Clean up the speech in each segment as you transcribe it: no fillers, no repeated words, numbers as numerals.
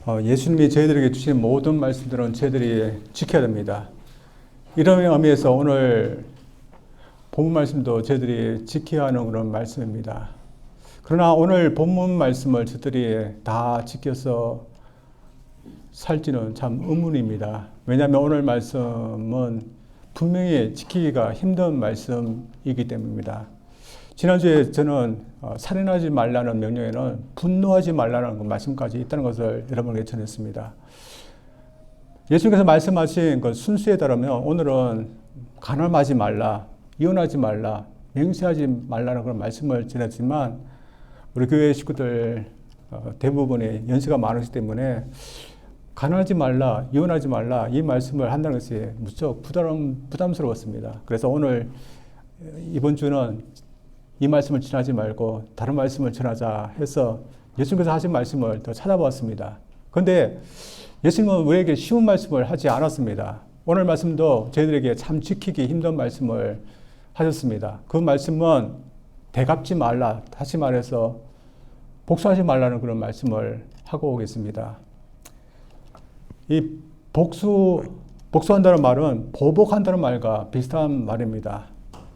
예수님이 저희들에게 주신 모든 말씀들은 저희들이 지켜야 됩니다. 이런 의미에서 오늘 본문 말씀도 저희들이 지켜야 하는 그런 말씀입니다. 그러나 오늘 본문 말씀을 저희들이 다 지켜서 살지는 참 의문입니다. 왜냐하면 오늘 말씀은 분명히 지키기가 힘든 말씀이기 때문입니다. 지난주에 저는 살인하지 말라는 명령에는 분노하지 말라는 그 말씀까지 있다는 것을 여러분에게 전했습니다. 예수님께서 말씀하신 그 순수에 따르면 오늘은 간음하지 말라, 이혼하지 말라, 맹세하지 말라는 그런 말씀을 전했지만 우리 교회 식구들 대부분이 연세가 많으시기 때문에 간음하지 말라, 이혼하지 말라 이 말씀을 한다는 것이 무척 부담스러웠습니다. 그래서 오늘 이번 주는 이 말씀을 전하지 말고 다른 말씀을 전하자 해서 예수님께서 하신 말씀을 더 찾아보았습니다. 그런데 예수님은 우리에게 쉬운 말씀을 하지 않았습니다. 오늘 말씀도 저희들에게 참 지키기 힘든 말씀을 하셨습니다. 그 말씀은 되갚지 말라, 다시 말해서 복수하지 말라는 그런 말씀을 하고 오겠습니다. 이 복수한다는 말은 보복한다는 말과 비슷한 말입니다.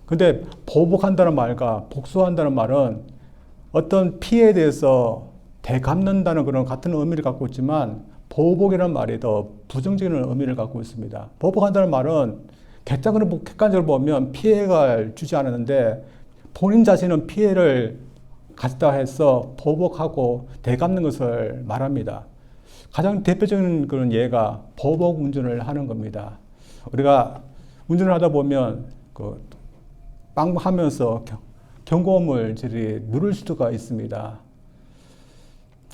근데 보복한다는 말과 복수한다는 말은 어떤 피해에 대해서 되갚는다는 그런 같은 의미를 갖고 있지만 보복이라는 말이 더 부정적인 의미를 갖고 있습니다. 보복한다는 말은 객관적으로 보면 피해가 주지 않았는데 본인 자신은 피해를 갖다 해서 보복하고 되갚는 것을 말합니다. 가장 대표적인 그런 예가 보복 운전을 하는 겁니다. 우리가 운전을 하다 보면 빵 하면서 경고음을 누를 수가 있습니다.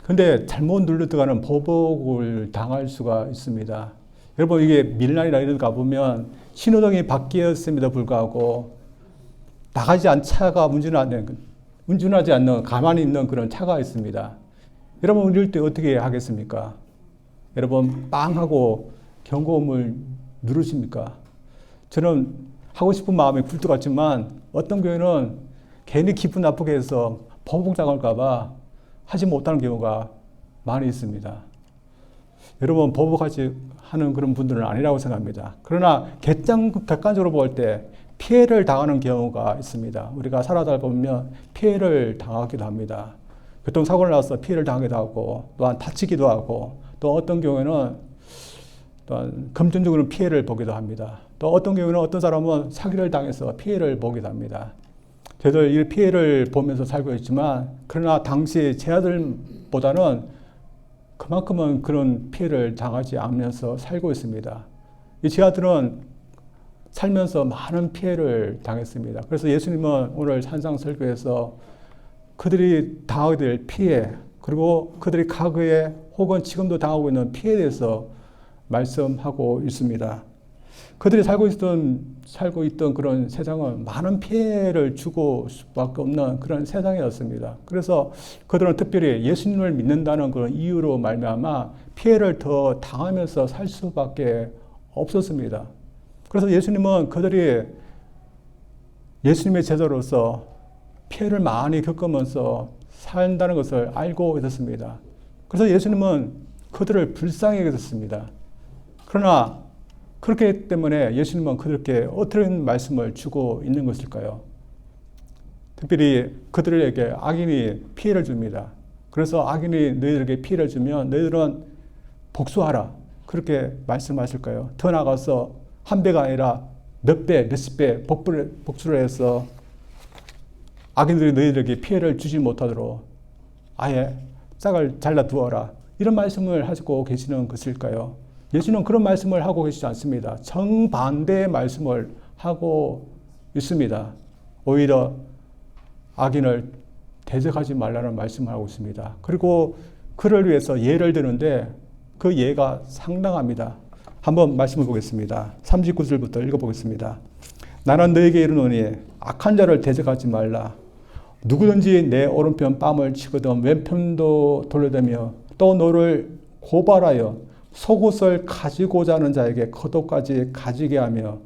근데 잘못 누르다가는 보복을 당할 수가 있습니다. 여러분 이게 밀란이나 이런 데 가보면 신호등이 바뀌었음에도 불구하고 나가지 않은 차가 운전하지 않는 가만히 있는 그런 차가 있습니다. 여러분 이럴 때 어떻게 하겠습니까? 여러분 빵 하고 경고음을 누르십니까? 저는 하고 싶은 마음이 굴뚝 같지만 어떤 경우에는 괜히 기분 나쁘게 해서 보복당할까 하지 못하는 경우가 많이 있습니다. 여러분 보복하지 하는 그런 분들은 아니라고 생각합니다. 그러나 객관적으로 볼 때 피해를 당하는 경우가 있습니다. 우리가 살아다 보면 피해를 당하기도 합니다. 교통사고를 나서 피해를 당하기도 하고 또한 다치기도 하고 또 어떤 경우에는 또한 금전적으로 피해를 보기도 합니다. 또 어떤 경우는 어떤 사람은 사기를 당해서 피해를 보기도 합니다. 저희들 이 피해를 보면서 살고 있지만 그러나 당시 제 아들보다는 그만큼은 그런 피해를 당하지 않으면서 살고 있습니다. 제 아들은 살면서 많은 피해를 당했습니다. 그래서 예수님은 오늘 산상 설교에서 그들이 당하게 될 피해 그리고 그들이 과거에 혹은 지금도 당하고 있는 피해에 대해서 말씀하고 있습니다. 그들이 살고 있던 그런 세상은 많은 피해를 주고 수밖에 없는 그런 세상이었습니다. 그래서 그들은 특별히 예수님을 믿는다는 그런 이유로 말미암아 피해를 더 당하면서 살 수밖에 없었습니다. 그래서 예수님은 그들이 예수님의 제자로서 피해를 많이 겪으면서 산다는 것을 알고 있었습니다. 그래서 예수님은 그들을 불쌍히 여겼습니다. 그러나 그렇기 때문에 예수님은 그들에게 어떤 말씀을 주고 있는 것일까요? 특별히 그들에게 악인이 피해를 줍니다. 그래서 악인이 너희들에게 피해를 주면 너희들은 복수하라. 그렇게 말씀하실까요? 더 나아가서 한 배가 아니라 몇 배, 몇십 배 복수를 해서 악인들이 너희들에게 피해를 주지 못하도록 아예 짝을 잘라두어라. 이런 말씀을 하시고 계시는 것일까요? 예수는 그런 말씀을 하고 계시지 않습니다. 정반대의 말씀을 하고 있습니다. 오히려 악인을 대적하지 말라는 말씀을 하고 있습니다. 그리고 그를 위해서 예를 드는데 그 예가 상당합니다. 한번 말씀을 보겠습니다. 39절부터 읽어보겠습니다. 나는 너에게 이르노니 악한 자를 대적하지 말라. 누구든지 내 오른편 뺨을 치거든 왼편도 돌려대며 또 너를 고발하여 속옷을 가지고자 하는 자에게 겉옷까지 가지게 하며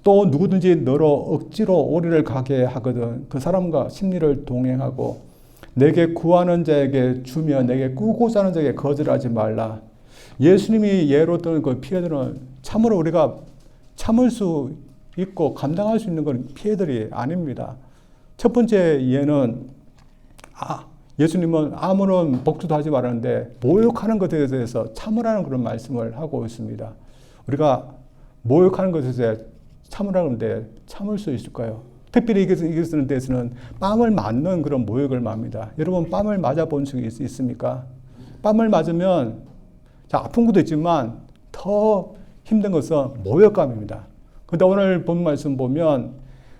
또 누구든지 너로 억지로 오리를 가게 하거든 그 사람과 심리를 동행하고 내게 구하는 자에게 주며 내게 꾸고자 하는 자에게 거절하지 말라. 예수님이 예로 든 그 피해들은 참으로 우리가 참을 수 있고 감당할 수 있는 건 피해들이 아닙니다. 첫 번째 예는 예수님은 아무런 복수도 하지 말았는데 모욕하는 것에 대해서 참으라는 그런 말씀을 하고 있습니다. 우리가 모욕하는 것에 참으라는데 참을 수 있을까요? 특별히 이것에 대해서는 뺨을 맞는 그런 모욕을 맙니다. 여러분 뺨을 맞아본 적이 있습니까? 뺨을 맞으면 아픈 것도 있지만 더 힘든 것은 모욕감입니다. 그런데 오늘 본 말씀 보면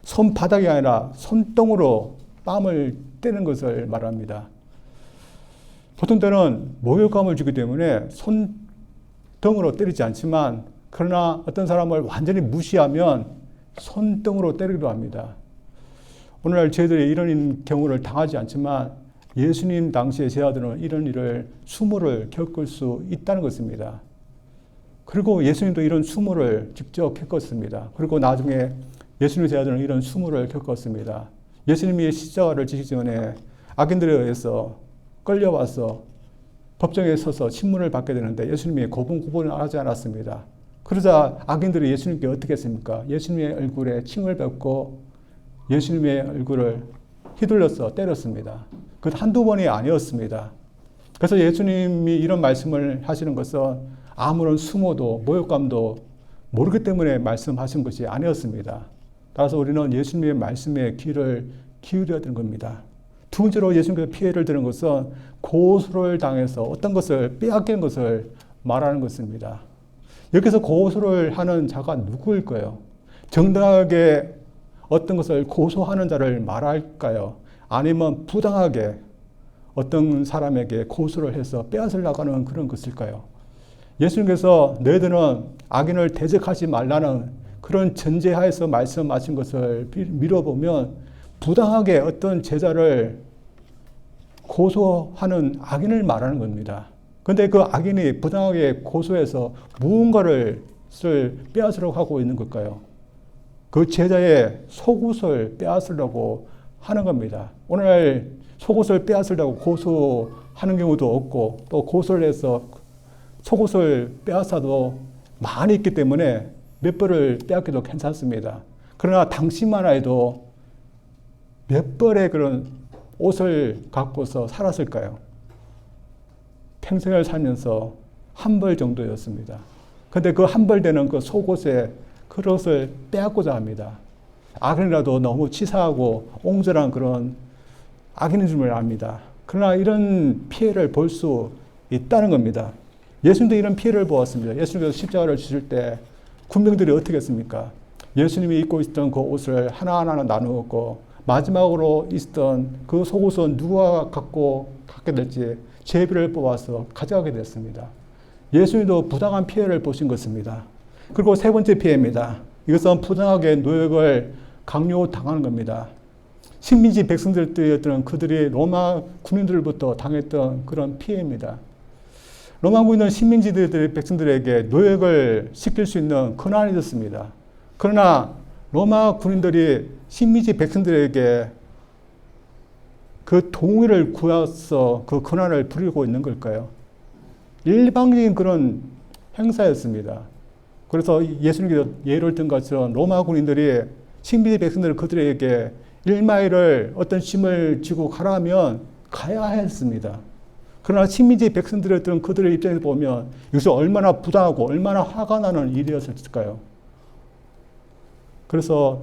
손바닥이 아니라 손등으로 뺨을 때는 것을 말합니다. 보통 때는 모욕감을 주기 때문에 손등으로 때리지 않지만 그러나 어떤 사람을 완전히 무시하면 손등으로 때리기도 합니다. 오늘날 저희들이 이런 경우를 당하지 않지만 예수님 당시의 제자들은 이런 일을 수모를 겪을 수 있다는 것입니다. 그리고 예수님도 이런 수모를 직접 겪었습니다. 그리고 나중에 예수님의 제자들은 이런 수모를 겪었습니다. 예수님이 십자가를 지시기 전에 악인들에 의해서 끌려와서 법정에 서서 신문을 받게 되는데 예수님이 고분고분을 하지 않았습니다. 그러자 악인들이 예수님께 어떻게 했습니까? 예수님의 얼굴에 침을 뱉고 예수님의 얼굴을 휘둘러서 때렸습니다. 그 한두 번이 아니었습니다. 그래서 예수님이 이런 말씀을 하시는 것은 아무런 수모도 모욕감도 모르기 때문에 말씀하신 것이 아니었습니다. 따라서 우리는 예수님의 말씀에 귀를 기울여야 되는 겁니다. 두 번째로 예수님께서 피해를 드는 것은 고소를 당해서 어떤 것을 빼앗기는 것을 말하는 것입니다. 여기서 고소를 하는 자가 누구일까요? 정당하게 어떤 것을 고소하는 자를 말할까요? 아니면 부당하게 어떤 사람에게 고소를 해서 빼앗으려고 하는 그런 것일까요? 예수님께서 너희들은 악인을 대적하지 말라는 그런 전제하에서 말씀하신 것을 미뤄보면 부당하게 어떤 제자를 고소하는 악인을 말하는 겁니다. 그런데 그 악인이 부당하게 고소해서 무언가를 빼앗으려고 하고 있는 걸까요? 그 제자의 속옷을 빼앗으려고 하는 겁니다. 오늘 속옷을 빼앗으려고 고소하는 경우도 없고 또 고소를 해서 속옷을 빼앗아도 많이 있기 때문에 몇 벌을 빼앗겨도 괜찮습니다. 그러나 당시만 해도 몇 벌의 그런 옷을 갖고서 살았을까요? 평생을 살면서 한 벌 정도였습니다. 그런데 그 한 벌 되는 그 속옷에 그것을 빼앗고자 합니다. 악인이라도 너무 치사하고 옹졸한 그런 악인인 줄 압니다. 그러나 이런 피해를 볼 수 있다는 겁니다. 예수님도 이런 피해를 보았습니다. 예수님께서 십자가를 지실 때 군병들이 어떻게 했습니까? 예수님이 입고 있던 그 옷을 하나하나 나누었고 마지막으로 있었던 그 속옷은 누가 갖게 될지 제비를 뽑아서 가져가게 됐습니다. 예수님도 부당한 피해를 보신 것입니다. 그리고 세 번째 피해입니다. 이것은 부당하게 노역을 강요당하는 겁니다. 식민지 백성들이었던 그들이 로마 군인들부터 당했던 그런 피해입니다. 로마 군인은 식민지들의 백성들에게 노역을 시킬 수 있는 권한이 있었습니다. 그러나 로마 군인들이 식민지 백성들에게 그 동의를 구해서 그 권한을 부리고 있는 걸까요? 일방적인 그런 행사였습니다. 그래서 예수님께서 예를 든 것처럼 로마 군인들이 식민지 백성들 그들에게 1마일을 어떤 짐을 지고 가라면 가야 했습니다. 그러나 식민지 백성들이었던 그들의 입장에서 보면 여기서 얼마나 부당하고 얼마나 화가 나는 일이었을까요? 그래서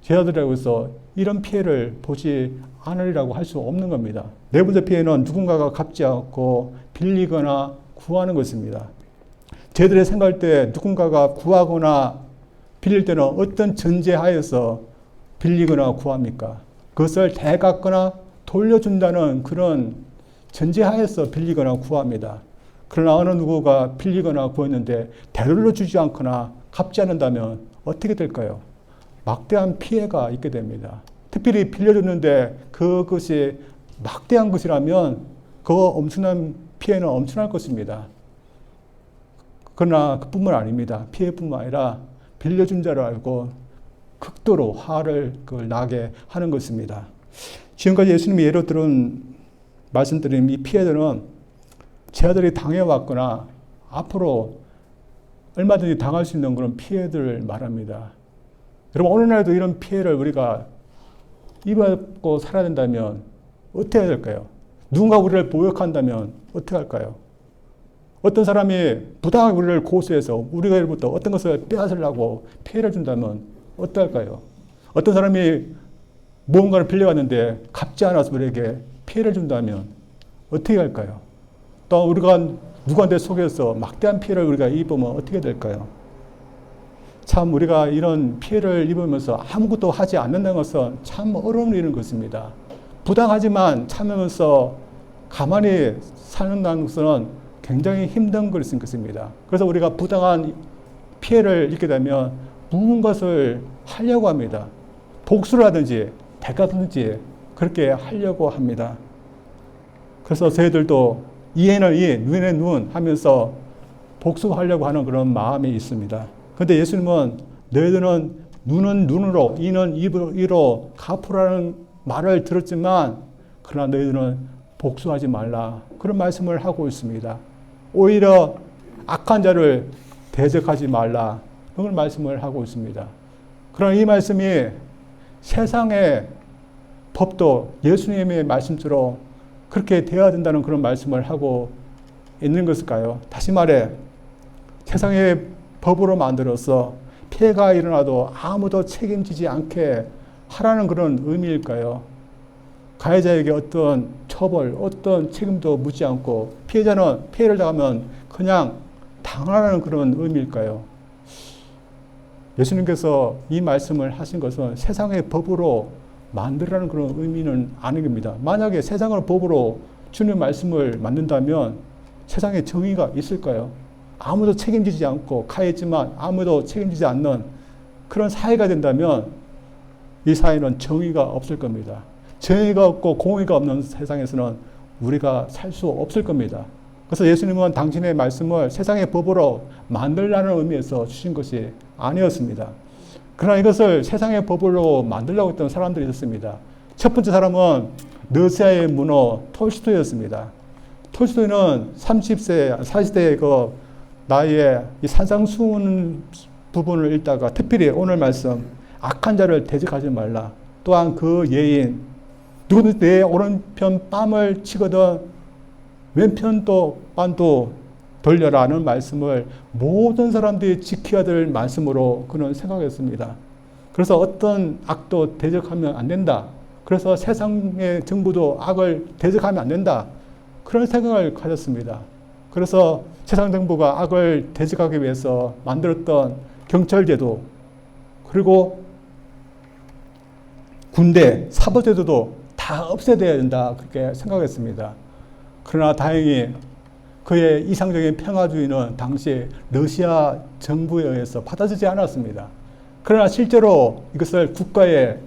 제자들에게서 이런 피해를 보지 않으리라고 할 수 없는 겁니다. 네 번째 피해는 누군가가 갚지 않고 빌리거나 구하는 것입니다. 저희들이 생각할 때 누군가가 구하거나 빌릴 때는 어떤 전제하에서 빌리거나 구합니까? 그것을 되갚거나 돌려준다는 그런 전제하에서 빌리거나 구합니다. 그러나 어느 누구가 빌리거나 구했는데 되돌려주지 않거나 갚지 않는다면 어떻게 될까요? 막대한 피해가 있게 됩니다. 특별히 빌려줬는데 그것이 막대한 것이라면 그 엄청난 피해는 엄청날 것입니다. 그러나 그뿐만 아닙니다. 피해뿐만 아니라 빌려준 자를 알고 극도로 화를 나게 하는 것입니다. 지금까지 예수님이 예로 들은 말씀드린 이 피해들은 제 아들이 당해왔거나 앞으로 얼마든지 당할 수 있는 그런 피해들을 말합니다. 여러분, 오늘날도 이런 피해를 우리가 입고 살아야 된다면 어떻게 해야 될까요? 누군가 우리를 모욕한다면 어떻게 할까요? 어떤 사람이 부당하게 우리를 고소해서 우리가로부터 어떤 것을 빼앗으려고 피해를 준다면 어떻게 할까요? 어떤 사람이 무언가를 빌려갔는데 갚지 않아서 우리에게 피해를 준다면 어떻게 할까요? 또 우리가 누구한테 속여서 막대한 피해를 우리가 입으면 어떻게 될까요? 참 우리가 이런 피해를 입으면서 아무것도 하지 않는다는 것은 참 어려운 일인 것입니다. 부당하지만 참으면서 가만히 사는다는 것은 굉장히 힘든 것입니다. 그래서 우리가 부당한 피해를 입게 되면 무슨 것을 하려고 합니다. 복수를 하든지 대가든지 그렇게 하려고 합니다. 그래서 저희들도 이에는 이, 눈에는 눈 하면서 복수하려고 하는 그런 마음이 있습니다. 그런데 예수님은 너희들은 눈은 눈으로, 이는 입으로 갚으라는 말을 들었지만 그러나 너희들은 복수하지 말라. 그런 말씀을 하고 있습니다. 오히려 악한 자를 대적하지 말라. 그런 말씀을 하고 있습니다. 그러나 이 말씀이 세상의 법도 예수님의 말씀대로 그렇게 되어야 된다는 그런 말씀을 하고 있는 것일까요? 다시 말해 세상의 법으로 만들어서 피해가 일어나도 아무도 책임지지 않게 하라는 그런 의미일까요? 가해자에게 어떤 처벌, 어떤 책임도 묻지 않고 피해자는 피해를 당하면 그냥 당하라는 그런 의미일까요? 예수님께서 이 말씀을 하신 것은 세상의 법으로 만들라는 그런 의미는 아닌 겁니다. 만약에 세상을 법으로 주님의 말씀을 만든다면 세상에 정의가 있을까요? 아무도 책임지지 않고 가해지만 아무도 책임지지 않는 그런 사회가 된다면 이 사회는 정의가 없을 겁니다. 정의가 없고 공의가 없는 세상에서는 우리가 살 수 없을 겁니다. 그래서 예수님은 당신의 말씀을 세상의 법으로 만들라는 의미에서 주신 것이 아니었습니다. 그러나 이것을 세상의 법으로 만들려고 했던 사람들이 있었습니다. 첫 번째 사람은 러시아의 문호 톨스토이였습니다. 톨스토이는 30세, 40대의 그 나이에 이 산상수훈 부분을 읽다가 특별히 오늘 말씀 악한 자를 대적하지 말라. 또한 그 예인 누구든지 내 오른편 뺨을 치거든 왼편도 빤도 돌려라는 말씀을 모든 사람들이 지켜야 될 말씀으로 그는 생각했습니다. 그래서 어떤 악도 대적하면 안 된다. 그래서 세상의 정부도 악을 대적하면 안 된다. 그런 생각을 가졌습니다. 그래서 세상 정부가 악을 대적하기 위해서 만들었던 경찰제도 그리고 군대, 사법제도도 다 없애야 된다. 그렇게 생각했습니다. 그러나 다행히 그의 이상적인 평화주의는 당시 러시아 정부에 의해서 받아들이지 않았습니다. 그러나 실제로 이것을 국가에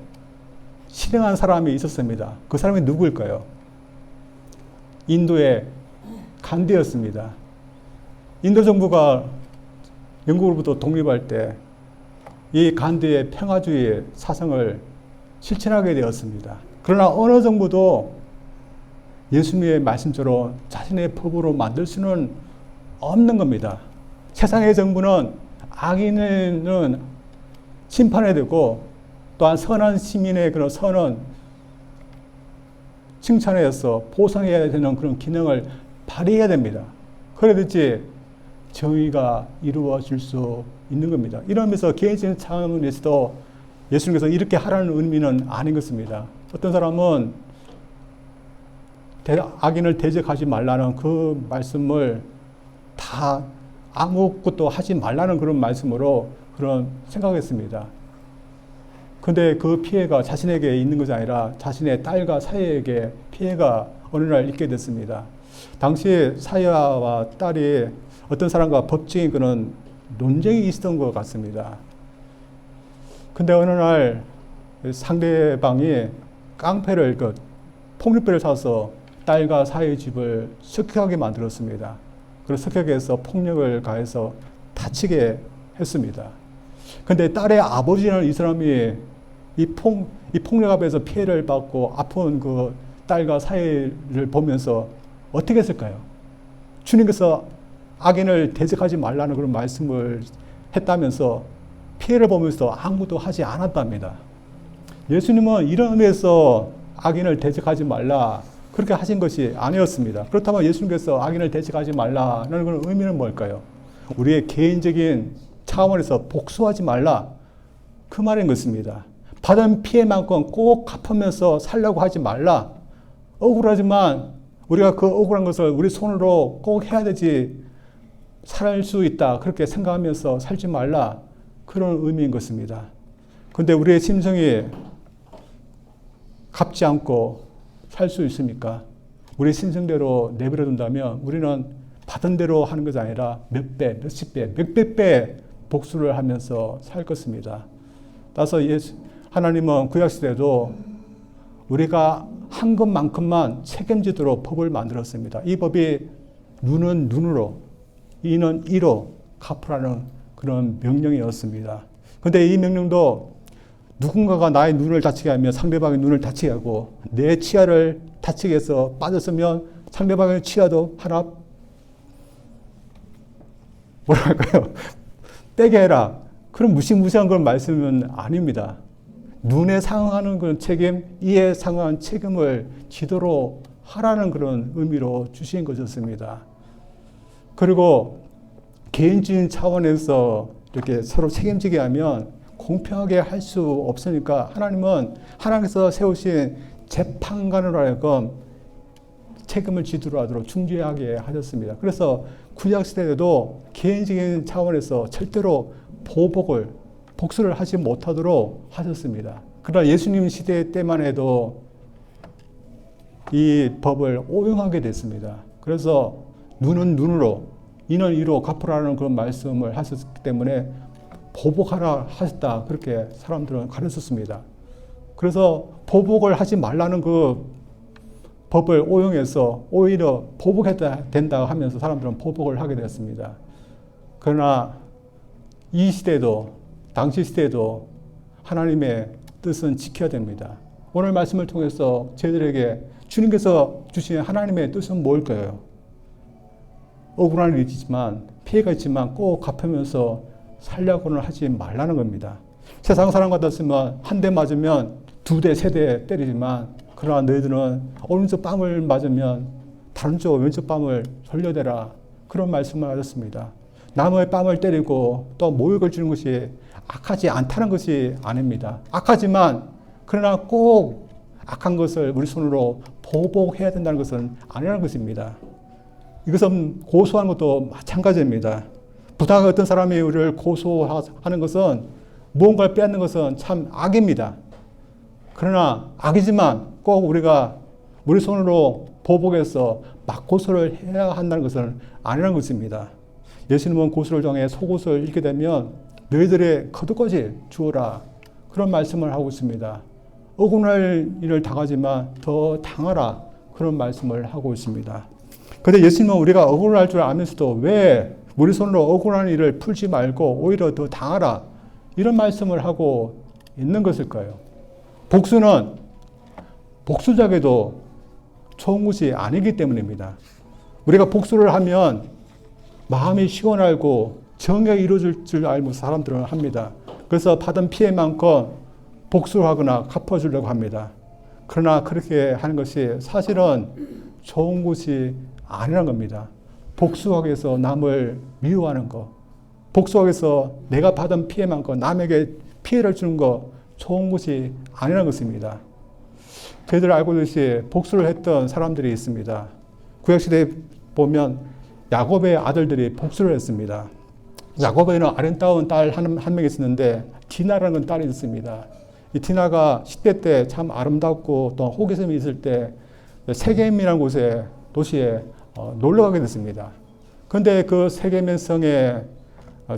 실행한 사람이 있었습니다. 그 사람이 누구일까요? 인도의 간디였습니다. 인도 정부가 영국으로부터 독립할 때 이 간디의 평화주의 사상을 실천하게 되었습니다. 그러나 어느 정부도 예수님의 말씀처럼 자신의 법으로 만들 수는 없는 겁니다. 세상의 정부는 악인은 심판해야 되고 또한 선한 시민의 그런 선은 칭찬해서 보상해야 되는 그런 기능을 발휘해야 됩니다. 그래야지 정의가 이루어질 수 있는 겁니다. 이러면서 개인적인 차원에서도 예수님께서 이렇게 하라는 의미는 아닌 것입니다. 어떤 사람은 악인을 대적하지 말라는 그 말씀을 다 아무것도 하지 말라는 그런 말씀으로 그런 생각했습니다. 근데 그 피해가 자신에게 있는 것이 아니라 자신의 딸과 사위에게 피해가 어느 날 있게 됐습니다. 당시 사위와 딸이 어떤 사람과 법적인 그런 논쟁이 있었던 것 같습니다. 근데 어느 날 상대방이 깡패를, 폭력배를 사서 딸과 사위의 집을 습격하게 만들었습니다. 그래서 습격해서 폭력을 가해서 다치게 했습니다. 근데 딸의 아버지는 이 사람이 이 폭력 앞에서 피해를 받고 아픈 그 딸과 사이를 보면서 어떻게 했을까요? 주님께서 악인을 대적하지 말라는 그런 말씀을 했다면서 피해를 보면서 아무도 하지 않았답니다. 예수님은 이런 의미에서 악인을 대적하지 말라 그렇게 하신 것이 아니었습니다. 그렇다면 예수님께서 악인을 대적하지 말라는 그런 의미는 뭘까요? 우리의 개인적인 차원에서 복수하지 말라 그 말인 것입니다. 받은 피해만큼 꼭 갚으면서 살려고 하지 말라. 억울하지만 우리가 그 억울한 것을 우리 손으로 꼭 해야 되지 살 수 있다 그렇게 생각하면서 살지 말라 그런 의미인 것입니다. 그런데 우리의 심성이 갚지 않고 살 수 있습니까? 우리 심성대로 내버려 둔다면 우리는 받은 대로 하는 것이 아니라 몇 배, 몇십 배, 몇백 배 복수를 하면서 살 것입니다. 따라서 하나님은 구약시대에도 우리가 한 것만큼만 책임지도록 법을 만들었습니다. 이 법이 눈은 눈으로, 이는 이로 갚으라는 그런 명령이었습니다. 그런데 이 명령도 누군가가 나의 눈을 다치게 하면 상대방의 눈을 다치게 하고 내 치아를 다치게 해서 빠졌으면 상대방의 치아도 하나 뭐랄까요? 빼게 해라. 그런 무시무시한 그런 말씀은 아닙니다. 눈에 상응하는 그런 책임, 이에 상응한 책임을 지도록 하라는 그런 의미로 주신 것이었습니다. 그리고 개인적인 차원에서 이렇게 서로 책임지게 하면 공평하게 할 수 없으니까 하나님은 하나님께서 세우신 재판관으로 하여금 책임을 지도록 하도록 중재하게 하셨습니다. 그래서 구약시대에도 개인적인 차원에서 절대로 복수를 하지 못하도록 하셨습니다. 그러나 예수님 시대 때만 해도 이 법을 오용하게 됐습니다. 그래서 눈은 눈으로, 이는 이로 갚으라는 그런 말씀을 하셨기 때문에 보복하라 하셨다. 그렇게 사람들은 가르쳤습니다. 그래서 보복을 하지 말라는 그 법을 오용해서 오히려 보복해야 된다 하면서 사람들은 보복을 하게 되었습니다. 그러나 이 시대도 당시 시대도 하나님의 뜻은 지켜야 됩니다. 오늘 말씀을 통해서 저희들에게 주님께서 주신 하나님의 뜻은 뭘까요? 억울한 일이지만 피해가 있지만 꼭 갚으면서 살려고는 하지 말라는 겁니다. 세상 사람 같았으면 한 대 맞으면 두 대, 세 대 때리지만 그러나 너희들은 오른쪽 뺨을 맞으면 다른 쪽 왼쪽 뺨을 돌려대라 그런 말씀을 하셨습니다. 남의 뺨을 때리고 또 모욕을 주는 것이 악하지 않다는 것이 아닙니다. 악하지만 그러나 꼭 악한 것을 우리 손으로 보복해야 된다는 것은 아니라는 것입니다. 이것은 고소하는 것도 마찬가지입니다. 부당하게 어떤 사람이 우리를 고소하는 것은 무언가를 빼앗는 것은 참 악입니다. 그러나 악이지만 꼭 우리가 우리 손으로 보복해서 막 고소를 해야 한다는 것은 아니라는 것입니다. 예수님은 고소를 정해 속옷을 잃게 되면 너희들의 겉옷까지 주어라 그런 말씀을 하고 있습니다. 억울할 일을 당하지만 더 당하라 그런 말씀을 하고 있습니다. 그런데 예수님은 우리가 억울할 줄 알면서도 왜 우리 손으로 억울한 일을 풀지 말고 오히려 더 당하라 이런 말씀을 하고 있는 것일까요? 복수는 복수자에게도 좋은 것이 아니기 때문입니다. 우리가 복수를 하면 마음이 시원하고 정의가 이루어질 줄 알고 사람들은 합니다. 그래서 받은 피해만큼 복수하거나 갚아주려고 합니다. 그러나 그렇게 하는 것이 사실은 좋은 것이 아니라는 겁니다. 복수하기 위해서 남을 미워하는 것, 복수하기 위해서 내가 받은 피해만큼 남에게 피해를 주는 것 좋은 것이 아니라는 것입니다. 저희들 알고 있듯이 복수를 했던 사람들이 있습니다. 구약시대에 보면 야곱의 아들들이 복수를 했습니다. 야곱에는 아름다운 딸 한 명이 있었는데 디나라는 딸이 있습니다. 이 디나가 10대 때 참 아름답고 또 호기심이 있을 때 세겜이라는 곳에 도시에 놀러 가게 됐습니다. 그런데 그 세겜의 성의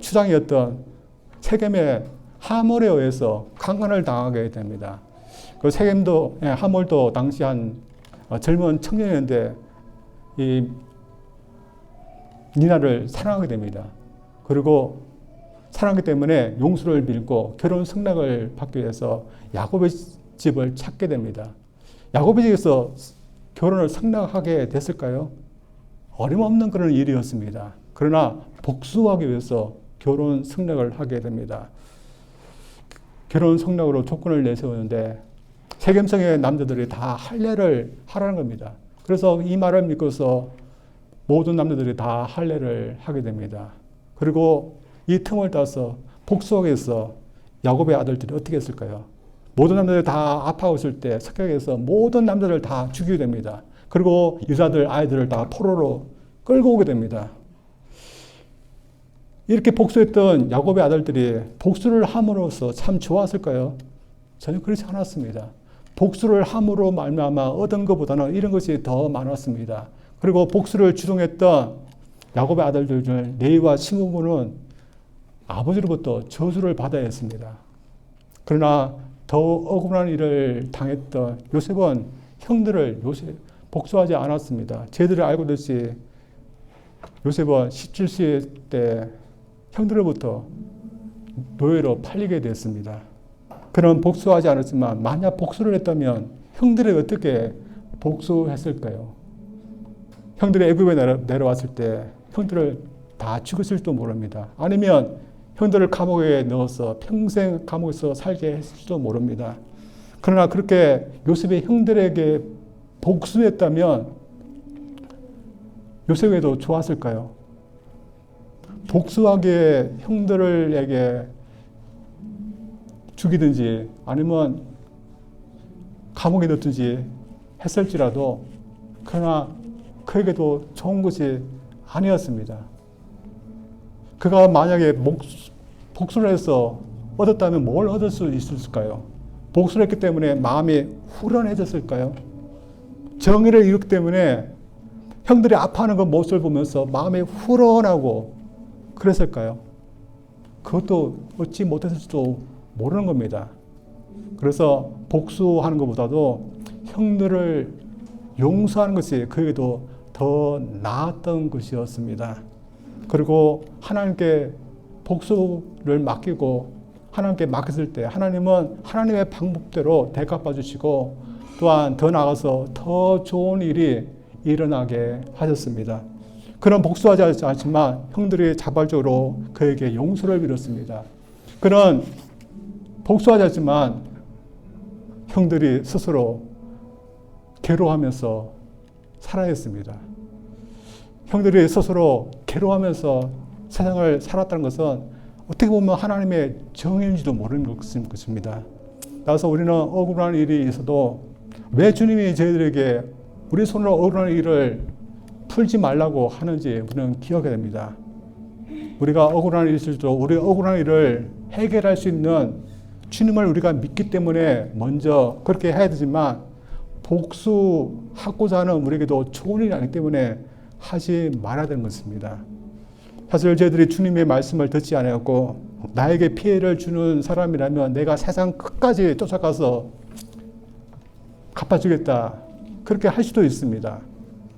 추장이었던 세겜의 하몰에 의해서 강간을 당하게 됩니다. 그 세겜도 하몰도 당시 한 젊은 청년이었는데 이 니나를 사랑하게 됩니다. 그리고 사랑하기 때문에 용서를 빌고 결혼 승낙을 받기 위해서 야곱의 집을 찾게 됩니다. 야곱의 집에서 결혼을 승낙하게 됐을까요? 어림없는 그런 일이었습니다. 그러나 복수하기 위해서 결혼 승낙을 하게 됩니다. 결혼 승낙으로 조건을 내세우는데 세겜성의 남자들이 다 할례를 하라는 겁니다. 그래서 이 말을 믿고서 모든 남자들이 다 할례를 하게 됩니다. 그리고 이 틈을 따서 복수하기 위해서 야곱의 아들들이 어떻게 했을까요? 모든 남자들이 다 아파하고 있을 때 석격에서 모든 남자를 다 죽이게 됩니다. 그리고 여자들, 아이들을 다 포로로 끌고 오게 됩니다. 이렇게 복수했던 야곱의 아들들이 복수를 함으로써 참 좋았을까요? 전혀 그렇지 않았습니다. 복수를 함으로 말미암아 얻은 것보다는 이런 것이 더 많았습니다. 그리고 복수를 주동했던 야곱의 아들들 중 레위와 시므온은 아버지로부터 저주를 받아야 했습니다. 그러나 더 억울한 일을 당했던 요셉은 형들을 복수하지 않았습니다. 저희들이 알고 있듯이 요셉은 17세 때 형들로부터 노예로 팔리게 됐습니다. 그는 복수하지 않았지만 만약 복수를 했다면 형들이 어떻게 복수했을까요? 형들이 애굽에 내려왔을 때 형들을 다 죽였을지도 모릅니다. 아니면 형들을 감옥에 넣어서 평생 감옥에서 살게 했을지도 모릅니다. 그러나 그렇게 요셉의 형들에게 복수했다면 요셉에도 좋았을까요? 복수하게 형들에게 죽이든지 아니면 감옥에 넣든지 했을지라도 그러나 그에게도 좋은 것이 아니었습니다. 그가 만약에 복수를 해서 얻었다면 뭘 얻을 수 있을까요? 복수를 했기 때문에 마음이 후련해졌을까요? 정의를 이뤘기 때문에 형들이 아파하는 그 모습을 보면서 마음이 후련하고 그랬을까요? 그것도 얻지 못했을지도 모르는 겁니다. 그래서 복수하는 것보다도 형들을 용서하는 것이 그에게도 더 나았던 것이었습니다. 그리고 하나님께 복수를 맡기고 하나님께 맡겼을 때 하나님은 하나님의 방법대로 대갚아 주시고 또한 더 나아가서 더 좋은 일이 일어나게 하셨습니다. 그는 복수하지 않지만 형들이 자발적으로 그에게 용서를 빌었습니다. 그는 복수하지 않지만 형들이 스스로 괴로워하면서 살아야 했습니다. 형들이 스스로 괴로워하면서 세상을 살았다는 것은 어떻게 보면 하나님의 정의인지도 모르는 것입니다. 따라서 우리는 억울한 일이 있어도 왜 주님이 저희들에게 우리 손으로 억울한 일을 풀지 말라고 하는지 우리는 기억해야 됩니다. 우리가 억울한 일이 있을 때 우리 억울한 일을 해결할 수 있는 주님을 우리가 믿기 때문에 먼저 그렇게 해야 되지만 복수하고자 하는 우리에게도 좋은 일이 아니기 때문에 하지 말아야 되는 것입니다. 사실 저희들이 주님의 말씀을 듣지 않았고 나에게 피해를 주는 사람이라면 내가 세상 끝까지 쫓아가서 갚아주겠다 그렇게 할 수도 있습니다.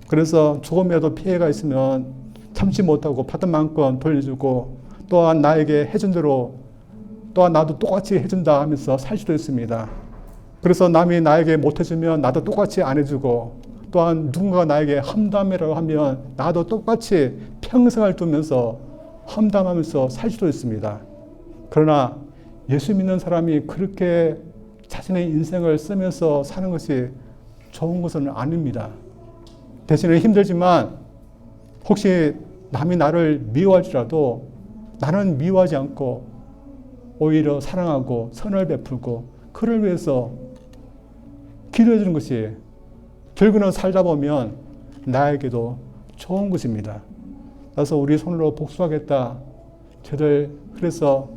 그래서 조금이라도 피해가 있으면 참지 못하고 받은 만큼 돌려주고 또한 나에게 해준 대로 또한 나도 똑같이 해준다 하면서 살 수도 있습니다. 그래서 남이 나에게 못해주면 나도 똑같이 안 해주고 또한 누군가가 나에게 험담이라고 하면 나도 똑같이 평생을 두면서 험담하면서 살 수도 있습니다. 그러나 예수 믿는 사람이 그렇게 자신의 인생을 쓰면서 사는 것이 좋은 것은 아닙니다. 대신에 힘들지만 혹시 남이 나를 미워할지라도 나는 미워하지 않고 오히려 사랑하고 선을 베풀고 그를 위해서 기도해 주는 것이 결국은 살다 보면 나에게도 좋은 것입니다. 그래서 우리 손으로 복수하겠다. 저들 그래서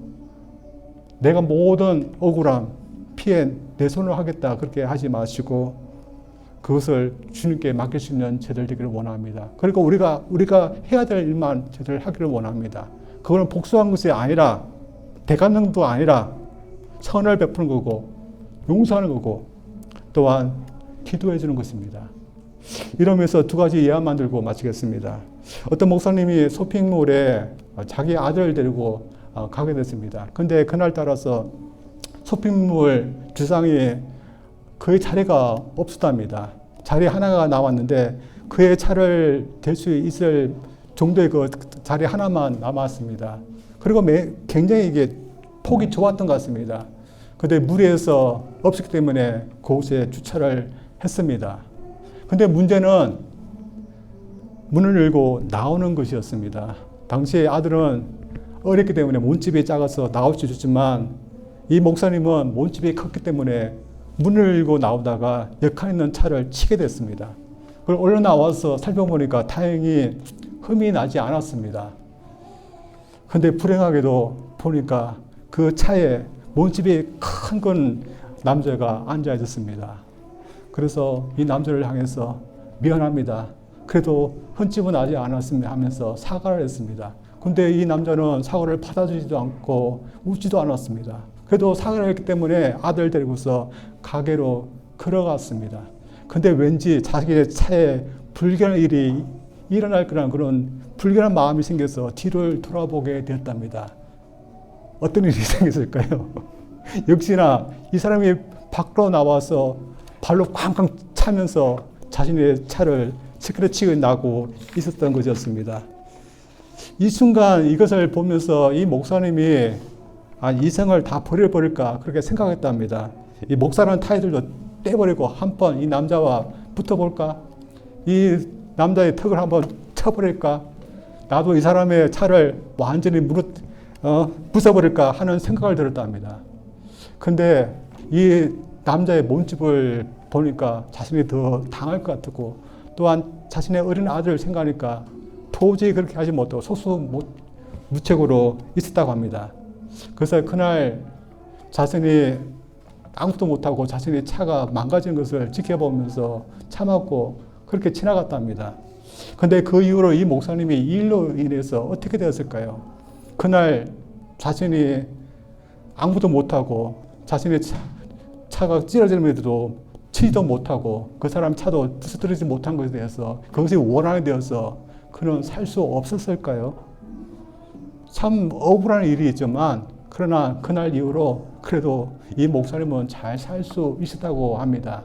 내가 모든 억울함, 피해 내 손으로 하겠다. 그렇게 하지 마시고 그것을 주님께 맡길 수 있는 저들 되기를 원합니다. 그리고 우리가 해야 될 일만 저들 하기를 원합니다. 그거는 복수한 것이 아니라 대감능도 아니라 선을 베푸는 거고 용서하는 거고 또한 기도해 주는 것입니다. 이러면서 두 가지 예화만 들고 마치겠습니다. 어떤 목사님이 쇼핑몰에 자기 아들을 데리고 가게 됐습니다. 근데 그날 따라서 쇼핑몰 주상에 그의 자리가 없었답니다. 자리 하나가 남았는데 그의 차를 댈 수 있을 정도의 그 자리 하나만 남았습니다. 그리고 굉장히 이게 폭이 좁았던 것 같습니다. 근데 무리해서 없었기 때문에 그곳에 주차를 했습니다. 근데 문제는 문을 열고 나오는 것이었습니다. 당시에 아들은 어렸기 때문에 몸집이 작아서 나올 수 있었지만 이 목사님은 몸집이 컸기 때문에 문을 열고 나오다가 옆에 있는 차를 치게 됐습니다. 그걸 얼른 나와서 살펴보니까 다행히 흠이 나지 않았습니다. 근데 불행하게도 보니까 그 차에 몸집이 큰 건 남자가 앉아 있었습니다. 그래서 이 남자를 향해서 미안합니다. 그래도 흠집은 나지 않았으면 하면서 사과를 했습니다. 근데 이 남자는 사과를 받아주지도 않고 웃지도 않았습니다. 그래도 사과를 했기 때문에 아들 데리고서 가게로 걸어갔습니다. 근데 왠지 자기의 차에 불길한 일이 일어날 거라는 그런 불길한 마음이 생겨서 뒤를 돌아보게 되었답니다. 어떤 일이 생겼을까요? 역시나 이 사람이 밖으로 나와서 발로 쾅쾅 차면서 자신의 차를 스크래치가 나고 있었던 것이었습니다. 이 순간 이것을 보면서 이 목사님이 이생을 다 버릴까 그렇게 생각했답니다. 이 목사라는 타이틀도 떼버리고 한번 이 남자와 붙어볼까? 이 남자의 턱을 한번 쳐버릴까? 나도 이 사람의 차를 완전히 부숴버릴까 하는 생각을 들었답니다. 근데 이 남자의 몸집을 보니까 자신이 더 당할 것 같고 또한 자신의 어린 아들을 생각하니까 도저히 그렇게 하지 못하고 속수무책으로 있었다고 합니다. 그래서 그날 자신이 아무것도 못하고 자신의 차가 망가진 것을 지켜보면서 참았고 그렇게 지나갔답니다. 근데 그 이후로 이 목사님이 이 일로 인해서 어떻게 되었을까요? 그날 자신이 아무것도 못하고 자신의 차가 찌러지면서도 치지도 못하고 그 사람 차도 부서뜨리지 못한 것에 대해서 그것이 원한이 되어서 그는 살 수 없었을까요? 참 억울한 일이 있지만 그러나 그날 이후로 그래도 이 목사님은 잘 살 수 있었다고 합니다.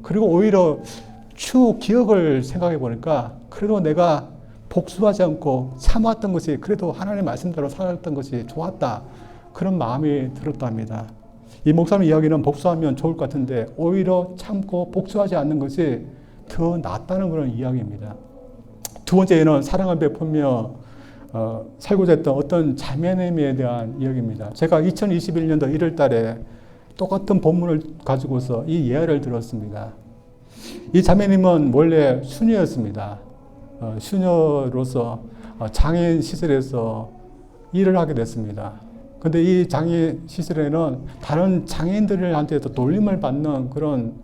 그리고 오히려 추후 기억을 생각해 보니까 그래도 내가 복수하지 않고 참았던 것이 그래도 하나님의 말씀대로 살았던 것이 좋았다. 그런 마음이 들었답니다. 이 목사님 이야기는 복수하면 좋을 것 같은데 오히려 참고 복수하지 않는 것이 더 낫다는 그런 이야기입니다. 두 번째는 사랑을 베풀며 살고자 했던 어떤 자매님에 대한 이야기입니다. 제가 2021년도 1월 달에 똑같은 본문을 가지고서 이 예화를 들었습니다. 이 자매님은 원래 수녀였습니다. 수녀로서 장애인 시설에서 일을 하게 됐습니다. 근데 이 장애인 시설에는 다른 장애인들한테도 놀림을 받는 그런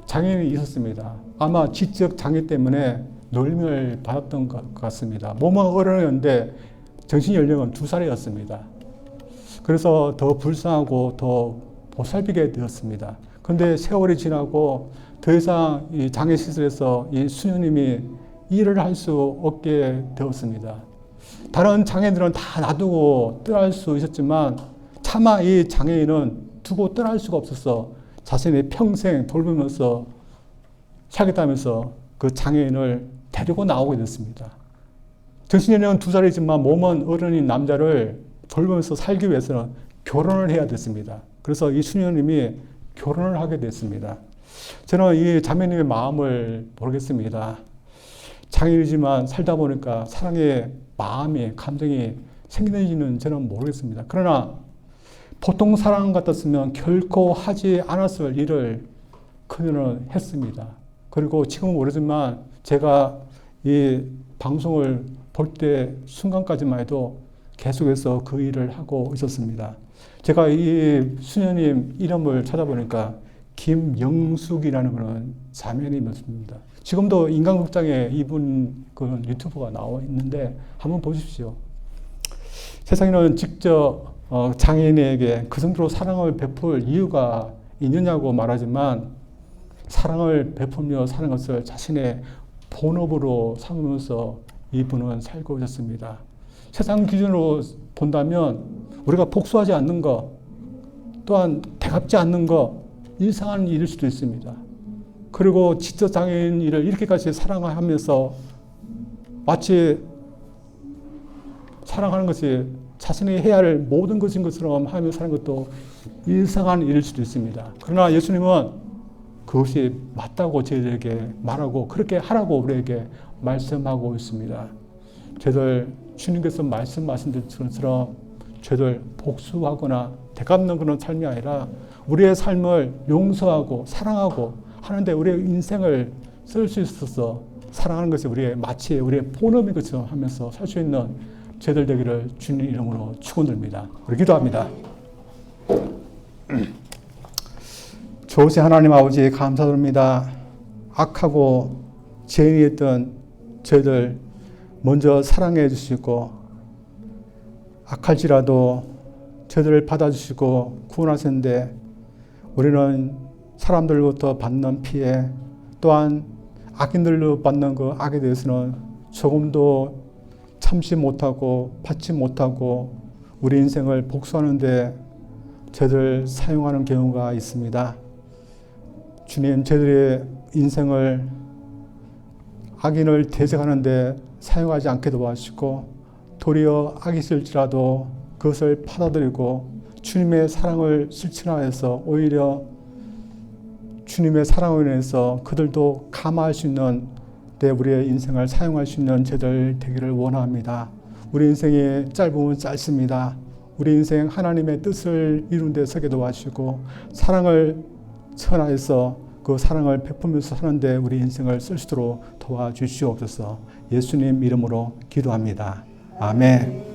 장애인이 있었습니다. 아마 지적 장애 때문에 놀림을 받았던 것 같습니다. 몸은 어른이었는데 정신 연령은 2살이었습니다. 그래서 더 불쌍하고 더 보살피게 되었습니다. 근데 세월이 지나고 더 이상 이 장애시설에서 이 수녀님이 일을 할 수 없게 되었습니다. 다른 장애인들은 다 놔두고 떠날 수 있었지만 차마 이 장애인은 두고 떠날 수가 없어서 자신의 평생 돌보면서 살겠다면서 그 장애인을 데리고 나오게 됐습니다. 정신연령은 2살이지만 몸은 어른인 남자를 돌보면서 살기 위해서는 결혼을 해야 됐습니다. 그래서 이 수녀님이 결혼을 하게 됐습니다. 저는 이 자매님의 마음을 모르겠습니다. 장애인이지만 살다 보니까 사랑의 마음이, 감정이 생기는지는 저는 모르겠습니다. 그러나 보통 사랑 같았으면 결코 하지 않았을 일을 그녀는 했습니다. 그리고 지금은 모르지만 제가 이 방송을 볼 때 순간까지만 해도 계속해서 그 일을 하고 있었습니다. 제가 이 수녀님 이름을 찾아보니까 김영숙이라는 그런 자매님이었습니다. 지금도 인간극장에 이분 그 유튜브가 나와 있는데 한번 보십시오. 세상에는 직접 장애인에게 그 정도로 사랑을 베풀 이유가 있느냐고 말하지만 사랑을 베풀며 사는 것을 자신의 본업으로 삼으면서 이분은 살고 있었습니다. 세상 기준으로 본다면 우리가 복수하지 않는 것 또한 대갚지 않는 것 이상한 일일 수도 있습니다. 그리고 지적장애인을 이렇게까지 사랑하면서 마치 사랑하는 것이 자신이 해야 할 모든 것인 것처럼 하며 사는 것도 이상한 일일 수도 있습니다. 그러나 예수님은 그것이 맞다고 저희들에게 말하고 그렇게 하라고 우리에게 말씀하고 있습니다. 저희들 주님께서 말씀하신 것처럼 저희들 복수하거나 되갚는 그런 삶이 아니라 우리의 삶을 용서하고 사랑하고 하는데 우리의 인생을 쓸 수 있어서 사랑하는 것이 우리의 마치 우리의 본업인 것처럼 하면서 살 수 있는 저희들 되기를 주님 이름으로 축원드립니다. 우리 기도합니다. 좋으신 하나님 아버지 감사드립니다. 악하고 죄인이었던 저희들 먼저 사랑해 주시고 악할지라도 저희들을 받아주시고 구원하셨는데 우리는 사람들로부터 받는 피해 또한 악인들로 받는 그 악에 대해서는 조금도 참지 못하고 받지 못하고 우리 인생을 복수하는데 저희들 사용하는 경우가 있습니다. 주님, 저희들의 인생을 악인을 대적하는데 사용하지 않게 도와주시고 도리어 악이실지라도 그것을 받아들이고 주님의 사랑을 실천하여서 오히려 주님의 사랑으로 인해서 그들도 감화할 수 있는 때 우리의 인생을 사용할 수 있는 저희들 되기를 원합니다. 우리 인생이 짧으면 짧습니다. 우리 인생 하나님의 뜻을 이루는 데 서게 도와주시고 사랑을 전하여서 그 사랑을 베풀면서 사는데 우리 인생을 쓸 수 있도록 도와주시옵소서. 예수님 이름으로 기도합니다. 아멘.